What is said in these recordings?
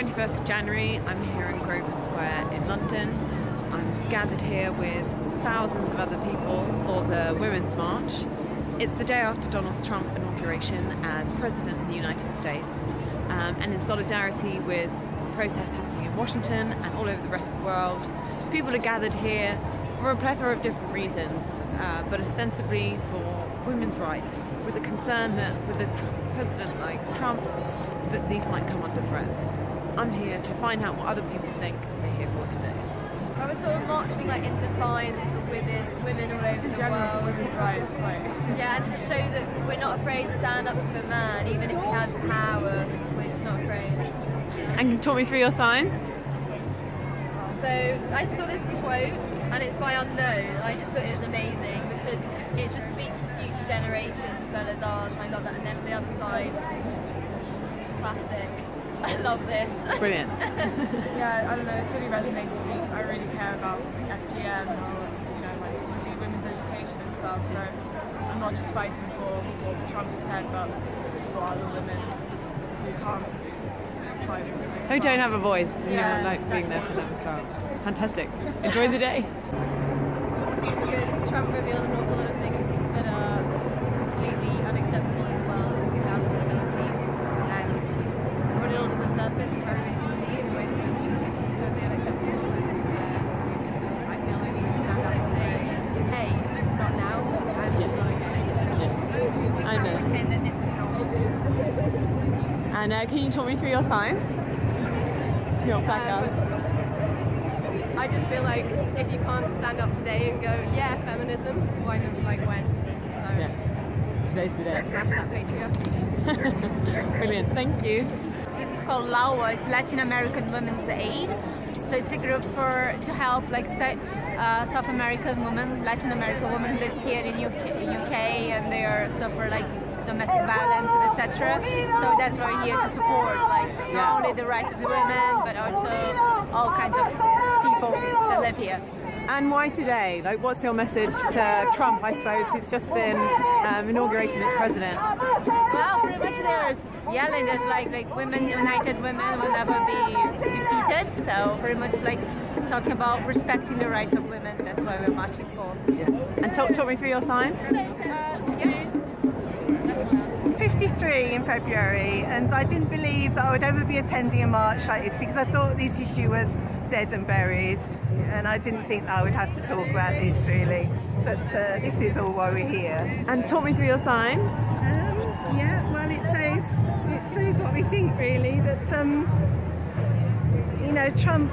21st of January. I'm here in Grosvenor Square in London. I'm gathered here with thousands of other people for the Women's March. It's the day after Donald Trump's inauguration as President of the United States, and in solidarity with protests happening in Washington and all over the rest of the world, people are gathered here for a plethora of different reasons, but ostensibly for women's rights, with a concern that with a president like Trump, that these might come under threat. I'm here to find out what other people think they're here for today. I was sort of marching in defiance for women all over the world. Women's rights, Yeah, and to show that we're not afraid to stand up to a man, even if he has power, we're just not afraid. And talk me through your signs. So I saw this quote, and it's by Unknown. I just thought it was amazing because it just speaks to future generations as well as ours. And I love that. And then on the other side, it's just a classic. I love this. Brilliant. Yeah, I don't know, it's really resonated with me. I really care about FGM or, obviously women's education and stuff. So I'm not just fighting for what Trump has said, but for other women who can't fight for it. Who don't have a voice, Yeah, like being there for them as well. Fantastic. Enjoy the day. Because Trump revealed an awful lot of things that are completely unacceptable in the world in 2017, and brought it all to the surface for everybody to see in a way that was totally unacceptable. And I feel we need to stand up and say, hey, not now, and it's not okay. I know. And can you talk me through your signs? Your placards? I just feel like if you can't stand up today and go, yeah, feminism, why not, when? So Yeah. Today's the day. smash that patriarchy. Brilliant. Thank you. This is called LAWA. It's Latin American Women's Aid. So it's a group to help South American women, Latin American women live here in UK and they suffer domestic violence and etc. So that's why we're here to support not only the rights of the women but also all kinds of people that live here. And why today? What's your message to Trump, I suppose, who's just been inaugurated as president? Well, pretty much there's yelling, there's women, united women will never be defeated. So pretty much talking about respecting the rights of women. That's why we're marching for. Yeah. And talk me through your sign. 53 in February, and I didn't believe that I would ever be attending a march like this because I thought this issue was dead and buried, and I didn't think that I would have to talk about this really. But this is all why we're here. And talk me through your sign. Yeah, well, it says what we think really. That Trump.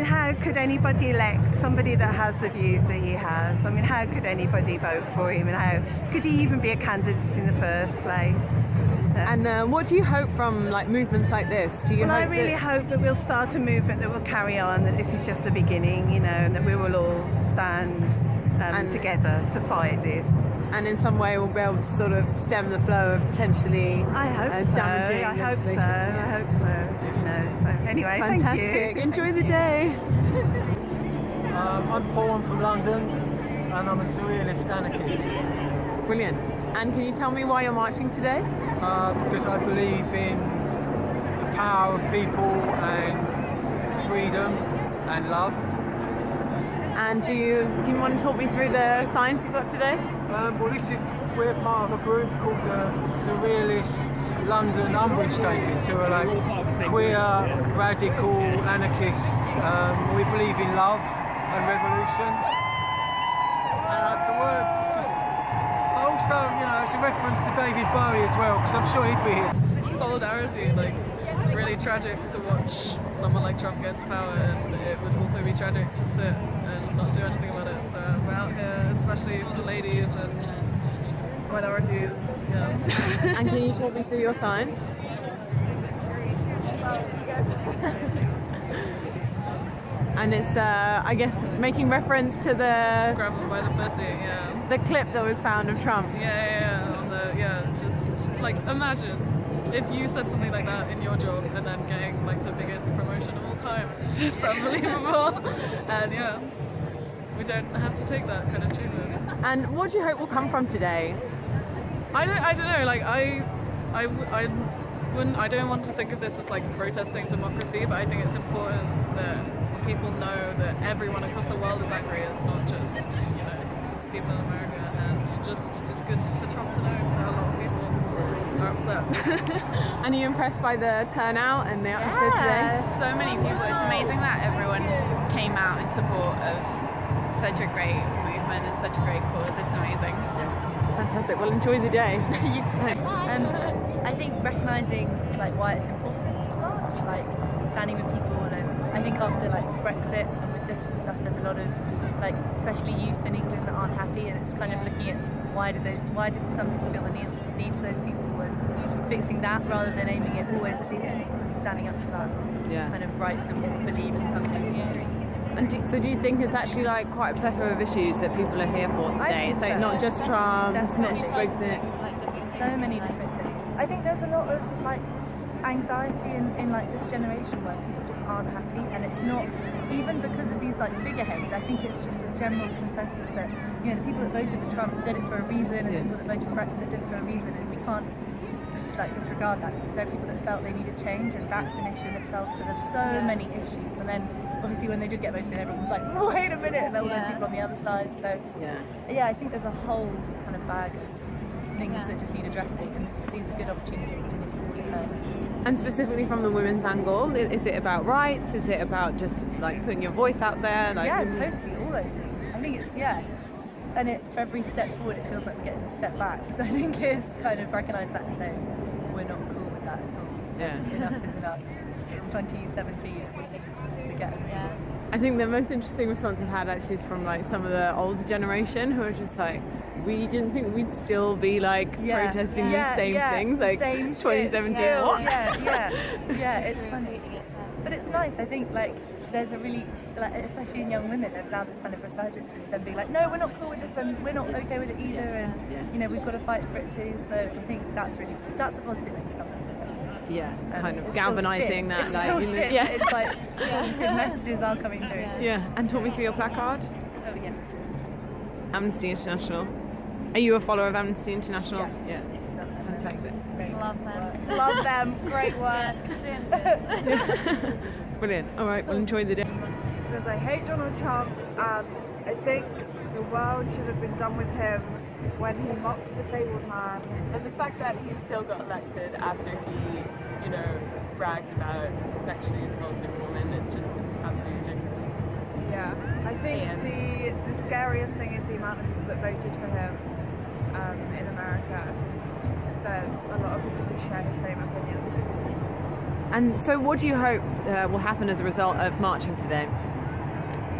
How could anybody elect somebody that has the views that he has? How could anybody vote for him, and how could he even be a candidate in the first place? And what do you hope from movements like this? Do you? Well, I really hope that we'll start a movement that will carry on. That this is just the beginning, and that we will all stand together to fight this. And in some way, we'll be able to sort of stem the flow of potentially damaging legislation. I hope so. So anyway, fantastic. Thank you. Enjoy the day. I'm Paul, I'm from London, and I'm a surrealist anarchist. Brilliant. And can you tell me why you're marching today? Because I believe in the power of people and freedom and love. And do you want to talk me through the signs you've got today? We're part of a group called the Surrealist London Umbrage Takers, who are queer, radical anarchists. We believe in love and revolution. And the words just... Also, it's a reference to David Bowie as well, because I'm sure he'd be here. Solidarity, it's really tragic to watch someone like Trump get to power, and it would also be tragic to sit and not do anything about it. So we're out here, especially for the ladies and minorities. Yeah. And can you talk me through your signs? And it's, I guess, making reference to the... Grab them by the pussy, yeah. The clip that was found of Trump. Just, imagine if you said something like that in your job and then getting, the biggest promotion of all time. It's just unbelievable. And, we don't have to take that kind of treatment. And what do you hope will come from today? I don't know, I don't want to think of this as like protesting democracy, but I think it's important that people know that everyone across the world is angry. It's not just, people in America, and just it's good for Trump to know that a lot of people are upset. And are you impressed by the turnout and the atmosphere today? So many people. It's amazing that everyone came out in support of such a great movement and such a great cause. It's amazing. Fantastic. Well, enjoy the day. I think recognising like why it's important to march, like standing with people, and I think after like Brexit and with this and stuff, there's a lot of like especially youth in England that aren't happy, and it's kind of looking at why did some people feel the need for those people, and fixing that rather than aiming it always at these people and standing up for that kind of right to believe in something. And do you think it's actually like quite a plethora of issues that people are here for today? It's like not just Trump, it's not just Brexit. So many different things. I think there's a lot of like anxiety in like this generation where people just aren't happy, and it's not even because of these like figureheads. I think it's just a general consensus that the people that voted for Trump did it for a reason, and the people that voted for Brexit did it for a reason, and we can't like disregard that, because there are people that felt they needed change, and that's an issue in itself. So there's so many issues, and then obviously when they did get voted, everyone was like, wait a minute, and all those people on the other side. So I think there's a whole kind of bag of things that just need addressing, and these are good opportunities to get yours heard. And specifically from the women's angle, is it about rights? Is it about just like putting your voice out there? Like, Totally, all those things. I think it's and for every step forward, it feels like we're getting a step back. So I think it's kind of recognise that and saying we're not cool with that at all. Enough is enough. It's 2017, and we need to get it. I think the most interesting response I've had actually is from like some of the older generation who are just like, we didn't think we'd still be like protesting these same things, like same 2017. Shit, what? It's funny, but it's nice. I think like there's a really especially in young women, there's now this kind of resurgence of them being like, no, we're not cool with this, and we're not okay with it either, and we've got to fight for it too. So I think that's a positive thing to come from it. Kind of galvanising that. It's still shit. It's like positive messages are coming through. And talk me through your placard. Oh yeah. Amnesty International. Are you a follower of Amnesty International? Yeah. Fantastic. Love them. Love them. Great work. Brilliant. All right, well, enjoy the day. Because I hate Donald Trump, and I think the world should have been done with him when he mocked a disabled man. And the fact that he still got elected after he, bragged about sexually assaulting a woman, it's just absolutely ridiculous. Yeah, I think the scariest thing is the amount of people that voted for him in America. There's a lot of people who share his same opinions. And so what do you hope will happen as a result of marching today?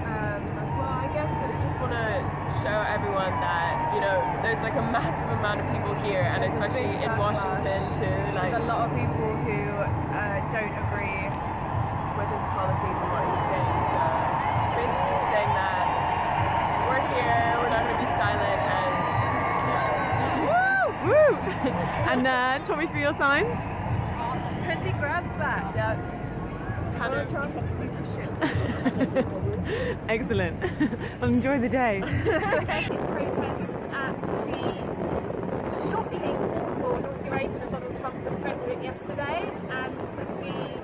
Well, I guess I just want to show everyone that, there's like a massive amount of people here, and especially in Washington too. Like, there's a lot of people who don't agree with his policies and what he's saying. So basically saying that we're here, we're not going to be silent, and Woo! And talk me through your signs. Pussy grabs back. yeah, kind of Trump's a piece of shit. Excellent. Well, enjoy the day. Protest at the shocking, awful inauguration of Donald Trump as president yesterday, and the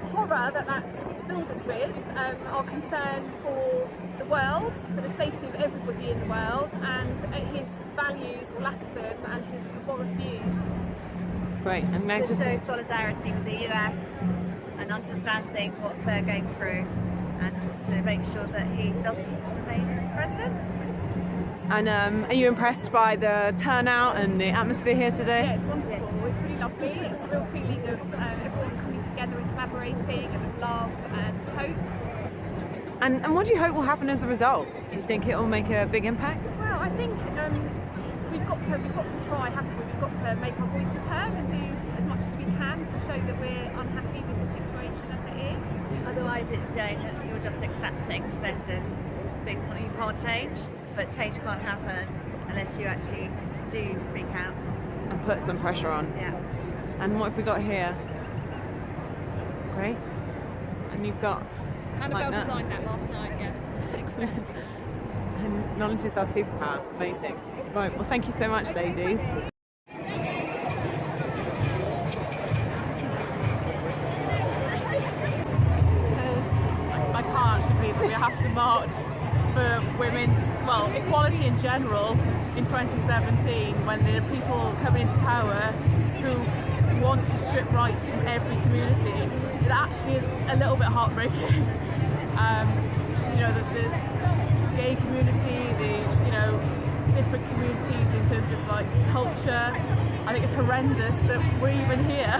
horror that's filled us with, our concern for the world, for the safety of everybody in the world, and his values or lack of them, and his abhorrent views. Great. I'm glad to show solidarity with the US and understanding what they're going through, and to make sure that he doesn't remain as president. And are you impressed by the turnout and the atmosphere here today? Yeah, it's wonderful. It's really lovely. It's a real feeling of everyone coming together and collaborating, and of love and hope. And what do you hope will happen as a result? Do you think it will make a big impact? Well, I think we've got to try, haven't we? We've got to make our voices heard and do as much as we can to show that we're unhappy with the situation as it is. Otherwise, it's showing that you're just accepting this as being something you can't change, but change can't happen unless you actually do speak out and put some pressure on. Yeah. And what have we got here? Great. And you've got Annabelle designed that last night. Yes. Excellent. And knowledge is our superpower. Amazing. Right. Well, thank you so much, ladies. march for women's, well, equality in general in 2017, when there are people coming into power who want to strip rights from every community, it actually is a little bit heartbreaking. You know, the gay community, different communities in terms of like culture. I think it's horrendous that we're even here.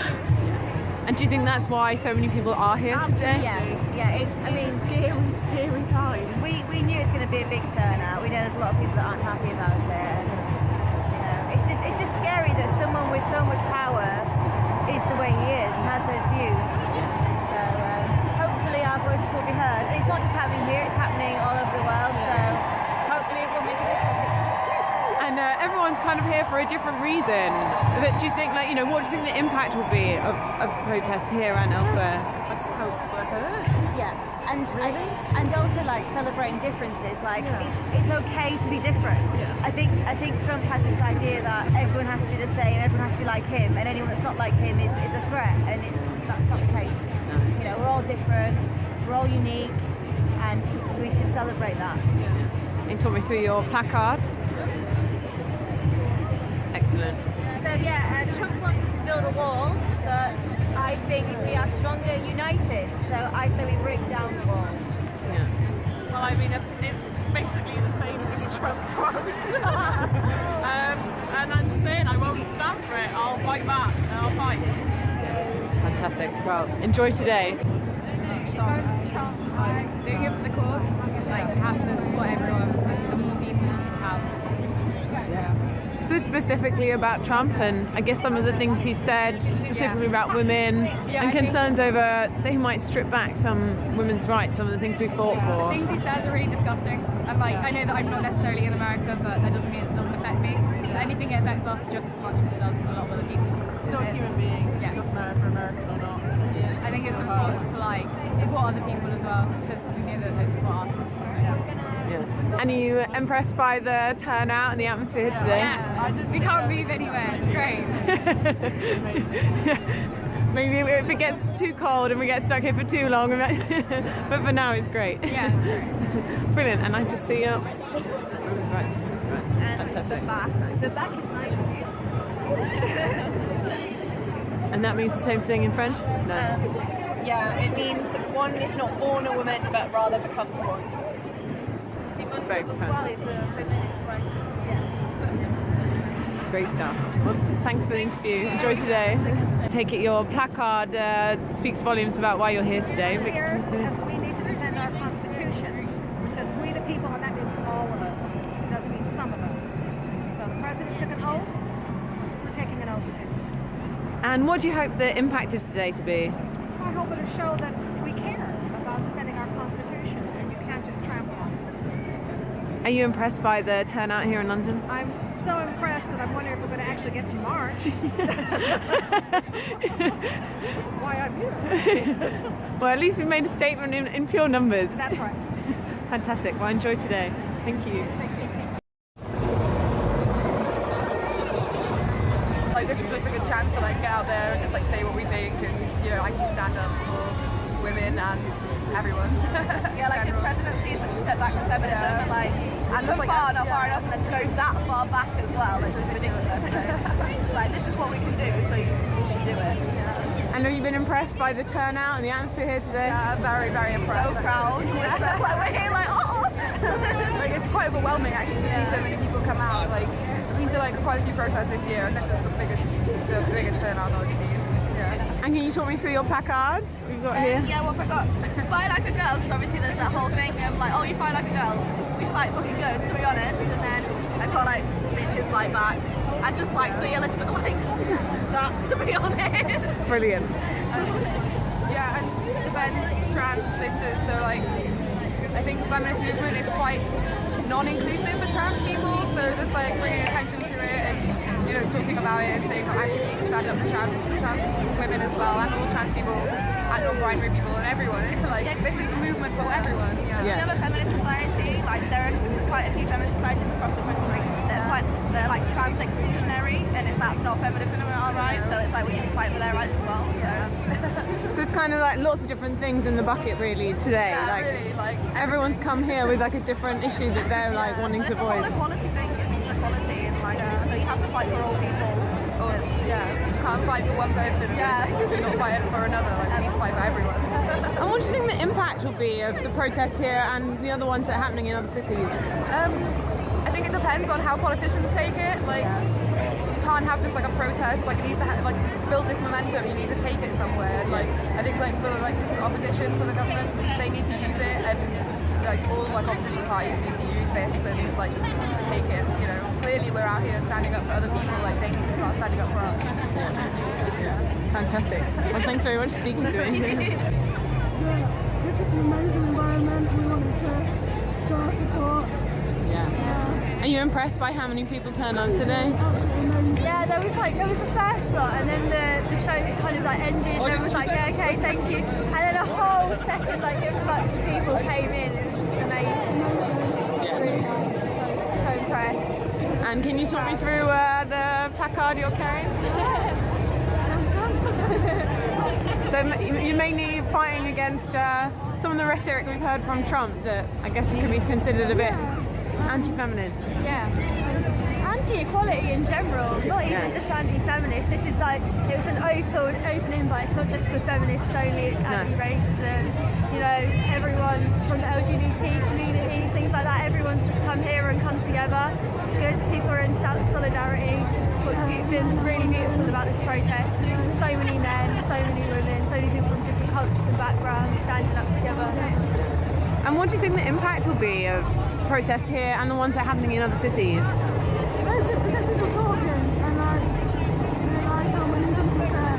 And do you think that's why so many people are here today? Yeah, It's a scary, scary time. We knew it's going to be a big turnout. We know there's a lot of people that aren't happy about it. And, it's just scary that someone with so much power is the way he is and has those views. So hopefully our voices will be heard. And it's not just happening here; it's happening all over the world. So hopefully it will make a difference. And everyone's kind of here for a different reason. But do you think, what do you think the impact will be of protests here and elsewhere? I just hope we're heard. Yeah, and also like celebrating differences. Like it's okay to be different. Yeah. I think Trump has this idea that everyone has to be the same, everyone has to be like him, and anyone that's not like him is a threat. And that's not the case. No. We're all different, we're all unique, and we should celebrate that. Yeah. And talk me through your placards. Excellent. So Trump wants us to build a wall, but I think we are stronger united. So I say we break down the walls. Yeah. Well, I mean, it's basically the famous Trump quote. And I'm just saying, I won't stand for it. I'll fight back, and I'll fight. Fantastic. Well, enjoy today. Doing it for the cause. Like, you have to support everyone. The more people you have. So specifically about Trump, and I guess some of the things he said specifically about women and concerns over that he might strip back some women's rights, some of the things we fought for. The things he says are really disgusting. And I know that I'm not necessarily in America, but that doesn't mean it doesn't affect me. I think it affects us just as much as it does a lot of other people. Still human beings, it doesn't matter if we're American or not. I think it's important to support other people as well, because we know that they support us. And are you impressed by the turnout and the atmosphere today? Yeah, we can't move anywhere. It's great. Maybe if it gets too cold and we get stuck here for too long, but for now it's great. Yeah, it's great. Brilliant. And I just see you. Right. Fantastic. The back is nice too. And that means the same thing in French? No. Yeah, it means one is not born a woman, but rather becomes one. Very profound. Well, it's a feminist right. Yeah. Great stuff. Well, thanks for the interview. Enjoy today. I take it your placard speaks volumes about why you're here today. We're here because we need to defend our Constitution, which says we the people, and that means all of us. It doesn't mean some of us. So the President took an oath. We're taking an oath too. And what do you hope the impact of today to be? I hope it'll show that we care about defending our Constitution, and you can't just trample on it. Are you impressed by the turnout here in London? I'm so impressed that I'm wondering if we're going to actually get to March. Which is why I'm here. Well, at least we made a statement in pure numbers. That's right. Fantastic. Well, enjoy today. Thank you. Thank you. Like, this is just a good chance to get out there and just say what we think and actually stand up for women and everyone. Yeah, his presidency is such a step back for feminism, and not far enough, and then to go that far back as well, it's just ridiculous. So, this is what we can do, so you should do it. Yeah. And have you been impressed by the turnout and the atmosphere here today? Yeah, very, very impressed. So proud. We're here oh! It's quite overwhelming actually to see so many people come out. I've been to quite a few protests this year, and this is the biggest turnout I've seen. Yeah. And can you talk me through your placards we've got here? Yeah, what have I got? Fight like a girl, because obviously there's that whole thing of oh, you fight like a girl, we fight fucking good, to be honest. And then I've got bitches fight back. I just feel it's that, to be honest. Brilliant. Yeah, and defend trans sisters. So I think the feminist movement is quite non-inclusive for trans people. So just bringing attention to it and talking about it and saying actually we need to stand up for trans women as well, and all trans people and non-binary people and everyone. This is a movement for everyone. Yeah. We have a feminist society. There are quite a few feminist societies across the country that are quite they're like trans exclusionary, and if that's not feminism in our rights, so it's like we need to fight for their rights as well. So it's kind of like lots of different things in the bucket really today. Yeah, like, really, like everyone's come here with like a different issue that they're like wanting to It's not voice. an equality thing, it's just equality, and like so you have to fight for all people. You can't fight for one person and then not fight for another. Like, we need to fight for everyone. And what do you think the impact will be of the protests here and the other ones that are happening in other cities? I think it depends on how politicians take it. Like, you can't have just like a protest. Like, it needs to build this momentum. You need to take it somewhere. And, like, I think like for like the opposition, for the government, they need to use it, and like all like opposition parties need to use this and like take it. You know, clearly we're out here standing up for other people. Like, they need to start standing up for us. Fantastic. Well, thanks very much for speaking to me. Yeah, it's just an amazing environment, and we wanted to show our support. Yeah. Are you impressed by how many people turned on today? Yeah, there was the first lot, and then the show kind of like ended, and everyone was like, yeah, okay, thank you. And then a whole second like influx of people came in. It was just amazing. It's really nice. So impressed. And can you talk me through the placard you're carrying? So you're mainly fighting against some of the rhetoric we've heard from Trump that I guess could be considered a bit anti-feminist. Yeah. Anti-equality in general, not even just anti-feminist. This is like, it was an open invite. It's not just for feminists only, it's anti-racism. You know, everyone from the LGBT community, things like that, everyone's just come here and come together. It's good, people are in solidarity. It's what's been really beautiful about this protest. So many men, so many women, so many people from different cultures and backgrounds standing up together. And what do you think the impact will be of protests here and the ones that are happening in other cities? People talking and like realise how many people care.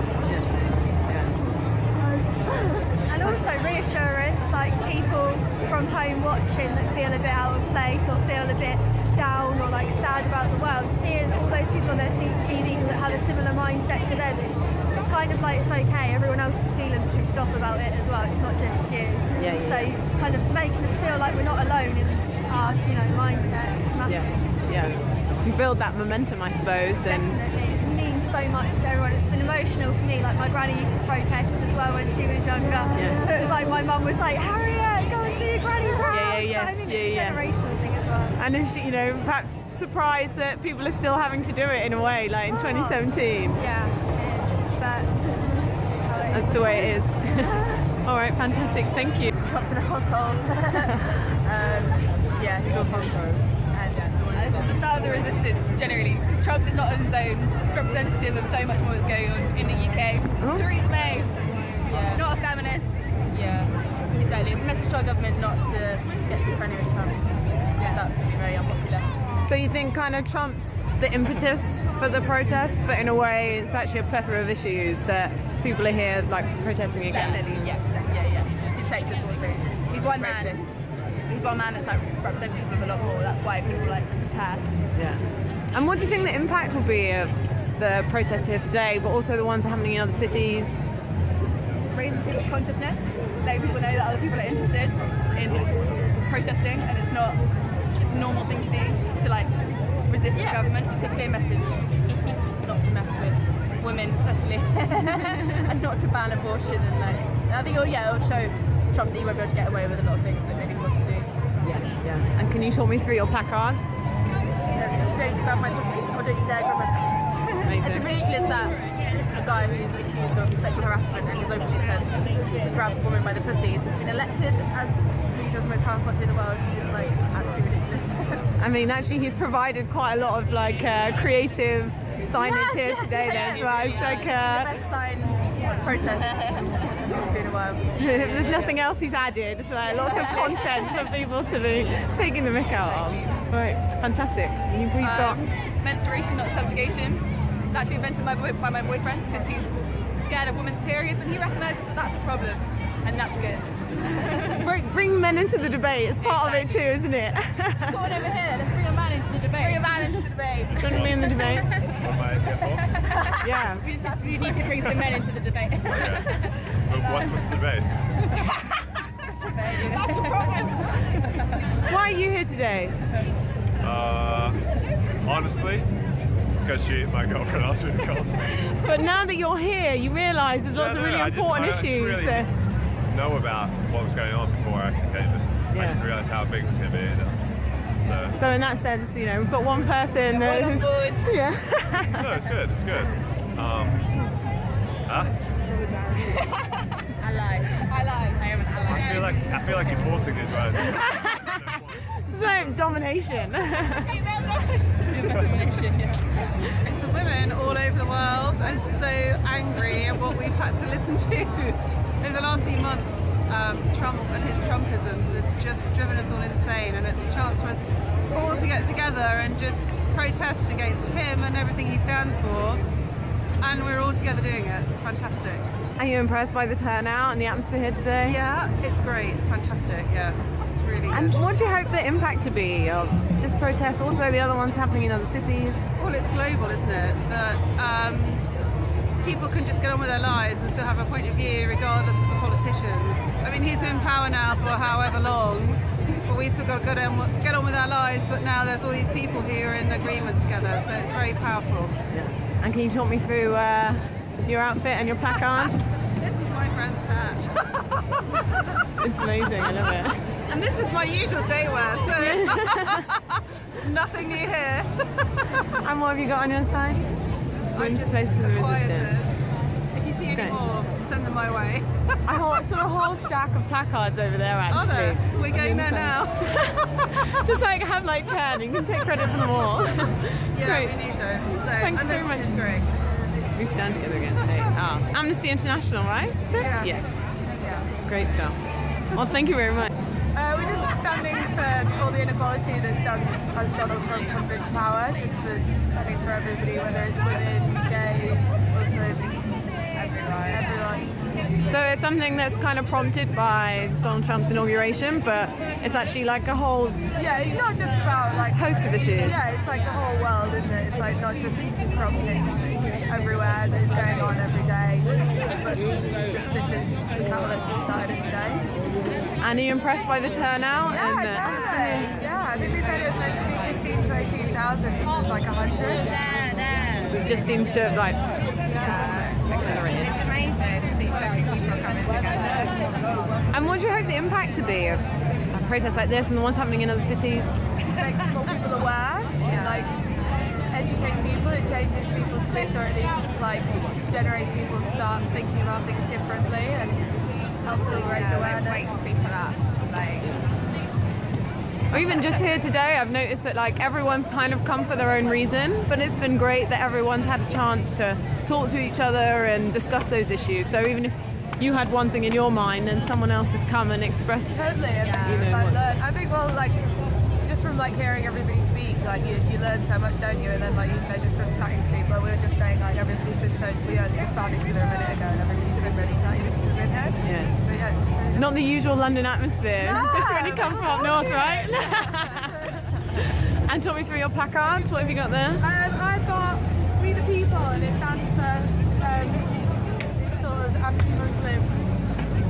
And also reassurance, like people from home watching that feel a bit out of place or feel a bit down or like sad about the world, seeing all those people on their TV that have a similar mindset to them, it's kind of like it's okay, everyone else is feeling pissed off about it as well, it's not just you. So kind of making us feel like we're not alone in our mindset. It's massive. Yeah. You build that momentum, I suppose. Definitely. It means so much to everyone. It's been emotional for me. Like my granny used to protest as well when she was younger. So it was like my mum was like, Harriet, go and do your granny proud. I think it's a generational thing as well. And is she, perhaps surprised that people are still having to do it in a way, like in 2017? Yeah, it is. But that's the way it is. All right, fantastic. Thank you. Trump's in a household. He's all fun. And this is the start of the resistance, generally. Trump is not on his own representative of so much more that's going on in the UK. Theresa May, not a feminist. Yeah, exactly. It's a message to our government not to get too friendly with Trump. Yeah, that's going to be very unpopular. So you think kind of Trump's the impetus for the protest, but in a way it's actually a plethora of issues that people are here like protesting against? Yeah. He's sexist also. He's one man. He's one man that's like representative of a lot more. That's why people like care. Yeah. And what do you think the impact will be of the protests here today, but also the ones happening in other cities? Raising people's consciousness, letting people know that other people are interested in protesting, and it's a normal thing to do to like resist the government. It's a clear message not to mess with women, especially, and not to ban abortion. And like, I think it'll show Trump that he won't be able to get away with a lot of things that maybe he wants to do. Yeah. And can you talk me through your placards? Don't grab my pussy, or don't you dare grab my pussy. It's ridiculous that a guy who's accused of sexual harassment and has openly said grab a woman by the pussies has been elected as leader of the most powerful country in the world. It's like absolutely ridiculous. I mean, actually, he's provided quite a lot of like creative signage here today. As well. It's like the best sign protest I've been to in a while. There's nothing else he's added. It's like lots of content for people to be taking the mick out of. Right, fantastic. We've got menstruation, not subjugation. It's actually invented by my boyfriend because he's scared of women's periods, and he recognises that that's a problem, and that's good. Bring men into the debate. It's part of it too, isn't it? Got one over here. Let's bring a man into the debate. Bring a man into the debate. Do you want to be in the debate? Yeah. We need to bring some men into the debate. What's the debate? That's the problem. Why are you here today? Honestly, because my girlfriend asked me to come. But now that you're here, you realise there's lots of really important I didn't issues really there. know about what was going on before I came. I didn't realise how big it was going to be either. So in that sense, you know, we've got one person who's... Yeah. No, it's good, it's good. Ally. I am an ally. I feel like you're forcing these words. So, domination. It's the women all over the world and so angry at what we've had to listen to over the last few months. Trump and his Trumpisms have just driven us all insane, and it's a chance for us all to get together and just protest against him and everything he stands for, and we're all together doing it. It's fantastic. Are you impressed by the turnout and the atmosphere here today? Yeah, it's great. It's fantastic. Yeah, it's really good. And what do you hope the impact to be of this protest, but also the other ones happening in other cities? Well, it's global, isn't it? That people can just get on with their lives and still have a point of view regardless of the politicians. I mean, he's in power now for however long, but we still got to get on with our lives, but now there's all these people who are in agreement together, so it's very powerful. Yeah. And can you talk me through your outfit and your placards? This is my friend's hat. It's amazing, I love it. And this is my usual day wear, so nothing new here. And what have you got on your side? I'm just Places of acquired resistance. this. If you see any more, send them my way. I saw a whole stack of placards over there actually. Are there? We're going there now. Just like have like 10, you can take credit for them all. Yeah, Great. we need those. So, Thanks very much. It's great. We stand together again. Amnesty International, right? Yeah. Great stuff. Well, thank you very much. We're just standing for all the inequality that stands as Donald Trump comes into power, just for everybody, whether it's women, gays, Muslims, everyone. So it's something that's kind of prompted by Donald Trump's inauguration, but it's actually like a whole it's not just about like host of issues. Yeah, it's like the whole world, isn't it? It's like not just Trump, it's everywhere that is going on every day. But just this is the catalyst that started it today. And are you impressed by the turnout? Yeah, definitely. Yeah, I think they said it was meant to be 15 to 18,000, which is like 100. So it just seems to have like accelerated. It's amazing to see so many people coming together. And what do you hope the impact to be of protests like this and the ones happening in other cities? Like more people aware, it like educates people, it changes people's beliefs, or at least like generates people to start thinking about things differently and helps to raise awareness. Wakes people up. Or even just here today, I've noticed that like everyone's kind of come for their own reason, but it's been great that everyone's had a chance to talk to each other and discuss those issues. So even if you had one thing in your mind, then someone else has come and expressed. Totally, and I think just from like hearing everybody speak, like you learn so much, don't you? And then like you said, just from chatting to people, we were just saying like everybody's been we just found each other a minute ago, and everybody's been really chatty since we've been here. Yeah. But yeah, it's just really Not the usual London atmosphere. No, It's really come from up north, right? And talk me through your placards. What have you got there? I've got We the People, and it stands for sort of anti-Muslim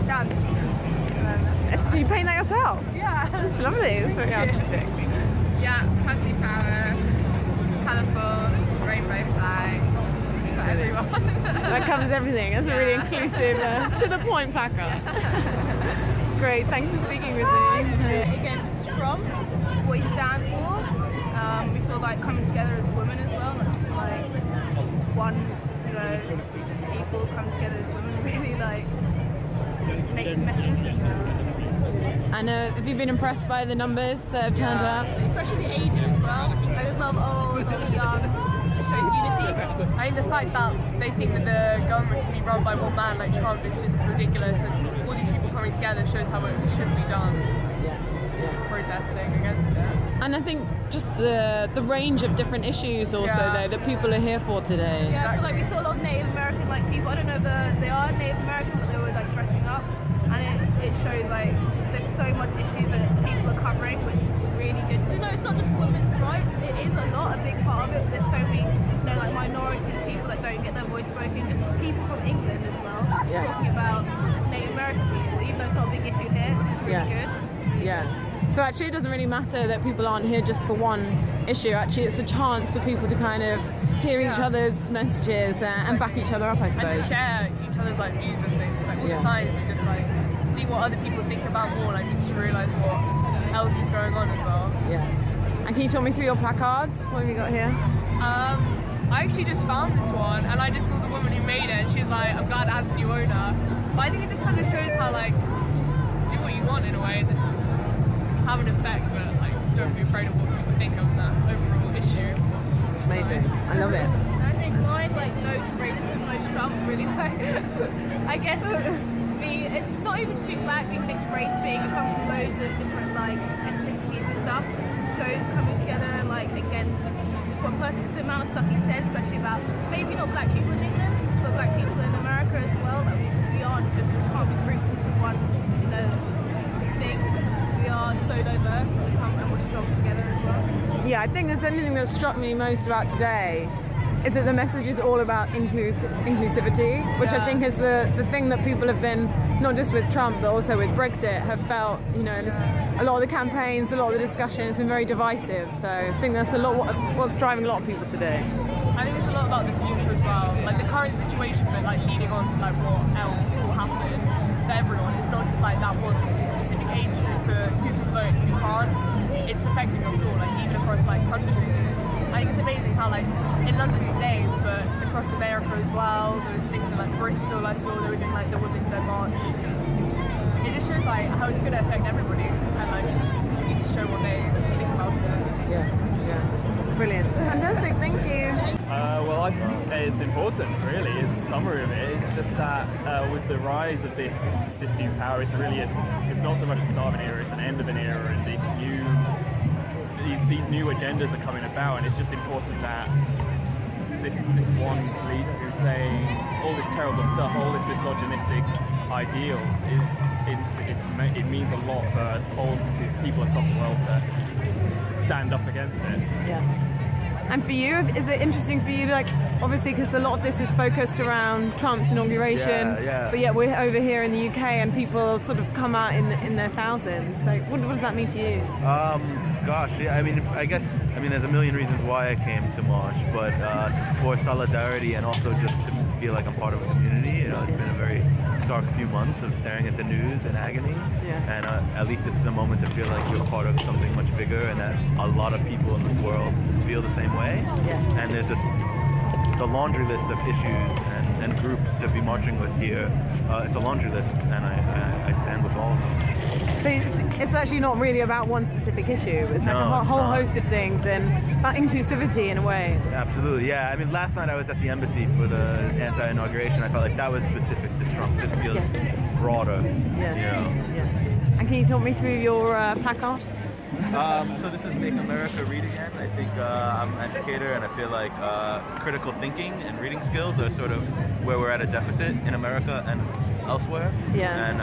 stance. Did you paint that yourself? Yeah. That's lovely. It's very artistic. Yeah, pussy power. It's colourful. Rainbow flag. For everyone. That covers everything. It's a really inclusive, to the point placard. Great. Thanks for speaking with me. Against Trump, what he stands for. We feel like coming together as women as well, not just like just one, people come together as women, really like makes a message. And have you been impressed by the numbers that have turned out? Especially the ages as well. Like there's a lot of old, a lot of young. Just shows unity. I mean, the fact that they think that the government can be run by one man like Trump is just ridiculous, and all these people coming together shows how it should be done. Protesting against it. And I think just the range of different issues also though that people are here for today. Yeah, so like we saw a lot of Native American people. I don't know if they are Native American, but they were like dressing up, and it shows like there's so much issues that people are covering, which is really good. So it's not just women's rights. It is a big part of it. But there's so many like minorities of people that don't get their voice spoken. Just people from England as well talking about Native American people, even though it's not a big issue here. It's really good. Yeah. So actually it doesn't really matter that people aren't here just for one issue. Actually it's a chance for people to kind of hear each other's messages and back each other up, I suppose. And share each other's like views and things, like all the sides, and just like see what other people think about more, like just realise what else is going on as well. Yeah. And can you talk me through your placards? What have you got here? I actually just found this one and I just saw the woman who made it and she was like, I'm glad it has a new owner. But I think it just kind of shows how like, just do what you want in a way, that just have an effect, but like just don't be afraid of what people think of that overall issue. Amazing. I love it. I think mine, like, no to racism, no to Trump, really. I guess it's not even just being black, being mixed race, being come from loads of different like ethnicities and stuff, shows coming together and like against this one person, because the amount of stuff he said, especially about maybe not black people in England, but black people in America as well, that we aren't just can't be grouped into one, you know, thing. We are so diverse and we're strong together as well. Yeah, I think there's anything that struck me most about today is that the message is all about inclusivity, which I think is the thing that people have been, not just with Trump, but also with Brexit, have felt, you know, a lot of the campaigns, a lot of the discussion has been very divisive. So I think that's a lot what's driving a lot of people today. I think it's a lot about the future as well, like the current situation, but like leading on to like what else will happen for everyone. It's not just like that one specific age group for who can vote and who can't. It's affecting us all, like even across like countries. I think it's amazing how like in London today, but across America as well, there was things in like Bristol I saw, they were doing like the Women's Day March. It just shows like how it's going to affect everybody, and like people need to show what they think about it. Yeah. Brilliant. Fantastic, thank you. Well, I think it's important, really. The summary of it is just that with the rise of this new power, it's not so much the start of an era, it's an end of an era, and these new agendas are coming about, and it's just important that this one leader who's saying all this terrible stuff, all this misogynistic ideals, it means a lot for all people across the world to stand up against it. Yeah. And for you, is it interesting for you, like, obviously, because a lot of this is focused around Trump's inauguration, but yet we're over here in the UK and people sort of come out in their thousands. So what does that mean to you? Gosh, yeah, I guess there's a million reasons why I came to March, but for solidarity and also just to feel like I'm part of a community. You know, it's been a very dark few months of staring at the news in agony, and at least this is a moment to feel like you're part of something much bigger, and that a lot of people in this world feel the same way. And there's just the laundry list of issues and groups to be marching with here. It's a laundry list, and I stand with all of them. So it's actually not really about one specific issue. It's like a whole host of things, and about inclusivity in a way. Absolutely, yeah. I mean, last night I was at the embassy for the anti-inauguration. I felt like that was specific to Trump. This feels broader, you know. And can you talk me through your placard? So this is Make America Read Again. I think I'm an educator, and I feel like critical thinking and reading skills are sort of where we're at a deficit in America and elsewhere. And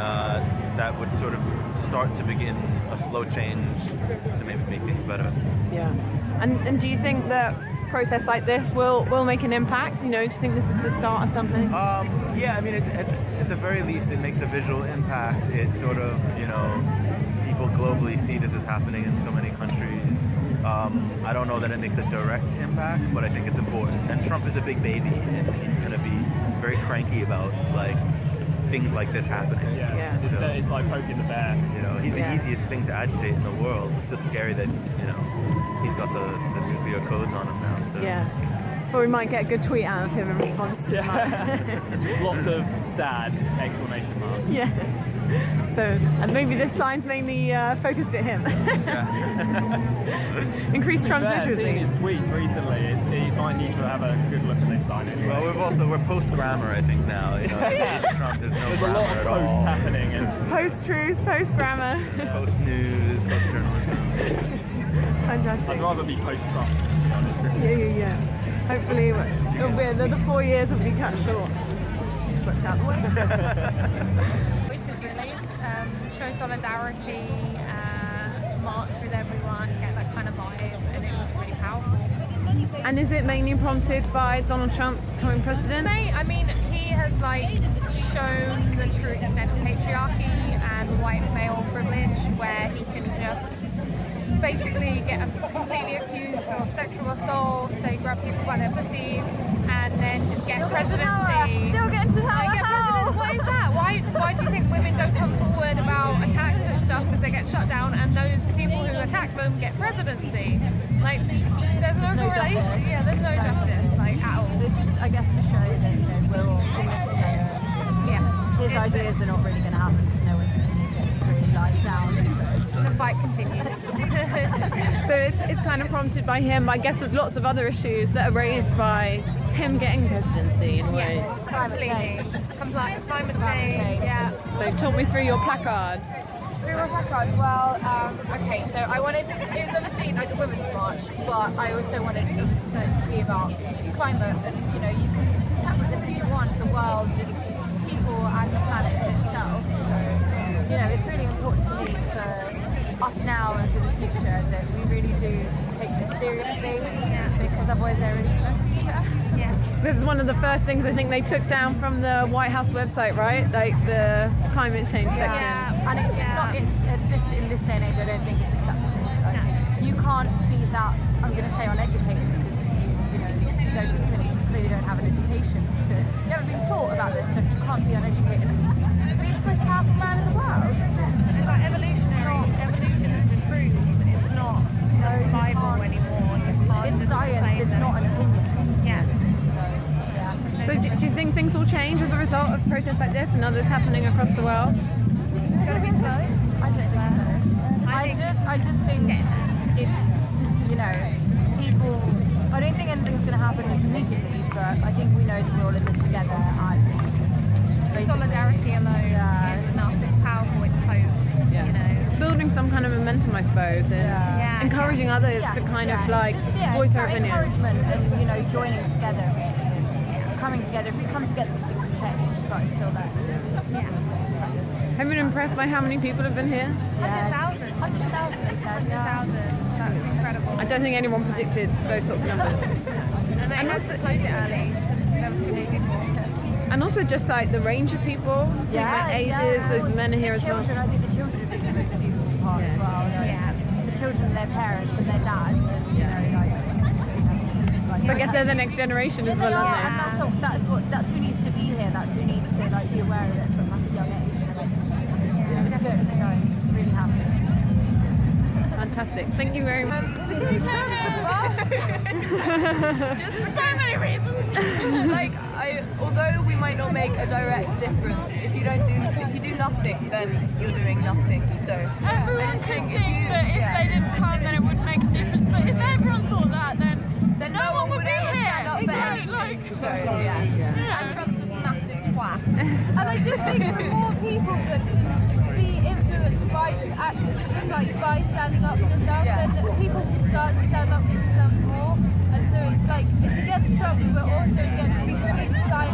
that would sort of start to begin a slow change to maybe make things better. Yeah. And do you think that protests like this will make an impact? You know, do you think this is the start of something? Yeah, I mean, at the very least, it makes a visual impact. It sort of, you know, people globally see this is happening in so many countries. I don't know that it makes a direct impact, but I think it's important. And Trump is a big baby, and he's going to be very cranky about like things like this happening. It's like poking the bear. You know, he's the easiest thing to agitate in the world. It's just scary that, you know, he's got the nuclear codes on him now. So. Yeah. But we might get a good tweet out of him in response to that. Just lots of sad exclamation marks. Yeah. So, and maybe this sign's mainly focused at him. Increase Trump's I've literacy. seen his tweets recently. He might need to have a good look at this sign anyway. Well, we're post-grammar, I think, now. You know, Trump, there's a lot of post happening. And post-truth, post-grammar. Post-news, post-journalism. Fantastic. I'd rather be post-Trump, to be honest. Yeah. Hopefully, it'll be, the 4 years will be cut short. Swept out the way. Show solidarity, march with everyone, get that kind of vibe, and it was really powerful. And is it mainly prompted by Donald Trump becoming president? I mean, he has like shown the true extent of patriarchy and white male privilege, where he can just basically get completely accused of sexual assault, so grab people by their pussies, and then get presidency. Still getting to power. Get president. What is that? Why do you think women don't come forward about attacks and stuff because they get shut down, and those people who attack them get presidency? Like, there's no correlation. Justice. Yeah, there's no justice, like, at all. It's just, I guess, to show that we're all in this together. Yeah. His ideas are not really going to happen because no one's going to take it really down. So the fight continues. So it's kind of prompted by him. I guess there's lots of other issues that are raised by him getting presidency in a way. Climate change. Climate change. Yeah. So talk me through your placard. Well, okay, so I wanted, it was obviously like a women's march, but I also wanted it to be about climate, and you know, you can tackle this as you want, the world, people and the planet itself. So, you know, it's really important to me for us now and for the future that we really do take this seriously, because otherwise there is no future. Yeah. This is one of the first things I think they took down from the White House website, right? Like the climate change section. And it's just not, it's in this day and age, I don't think it's acceptable. Like, you can't be that, I'm going to say, uneducated because you clearly don't have an education. You haven't been taught about this stuff. You can't be uneducated and be the most powerful man in the world. It's like evolution has been proved. It's not Bible anymore. It's science, it's not an opinion. Yeah. So do you think things will change as a result of protests like this and others happening across the world? It's going to be slow. I don't think so. I just think it's, you know, people, I don't think anything's going to happen immediately, but I think we know that we're all in this together, and solidarity alone is enough. It's powerful, it's hope, you know. Building some kind of momentum, I suppose, and encouraging others to kind of like voice their opinions. Encouragement and, you know, joining together, coming together. If we come together, things will change, but until then. Have you been impressed by how many people have been here? 100,000. 100,000, they said, 100,000. That's incredible. I don't think anyone predicted those sorts of numbers. And they had to close it early because there was too many people. And also just like the range of people, different ages, those men are here as well. I think the children have been the most beautiful part as well. Like, the children, their parents and their dads, and you know, like. So I guess they're the next generation as well, aren't they? And that's who needs to be here. That's who needs to like be aware of it from like a young age. It's good. So I'm really happy. Fantastic. Thank you very much. Just for so many reasons. Like, although we might not make a direct difference, if you do nothing, then you're doing nothing. So I just think if they didn't come, then it wouldn't make a difference. But if everyone thought that, then no one would be here. Exactly. So yeah. And Trump's a massive twat. And I just think the more people that can be influenced by just activism, like by standing up for yourself, then people will start to stand up for themselves more. And so it's like, it's against Trump, but also against people being silent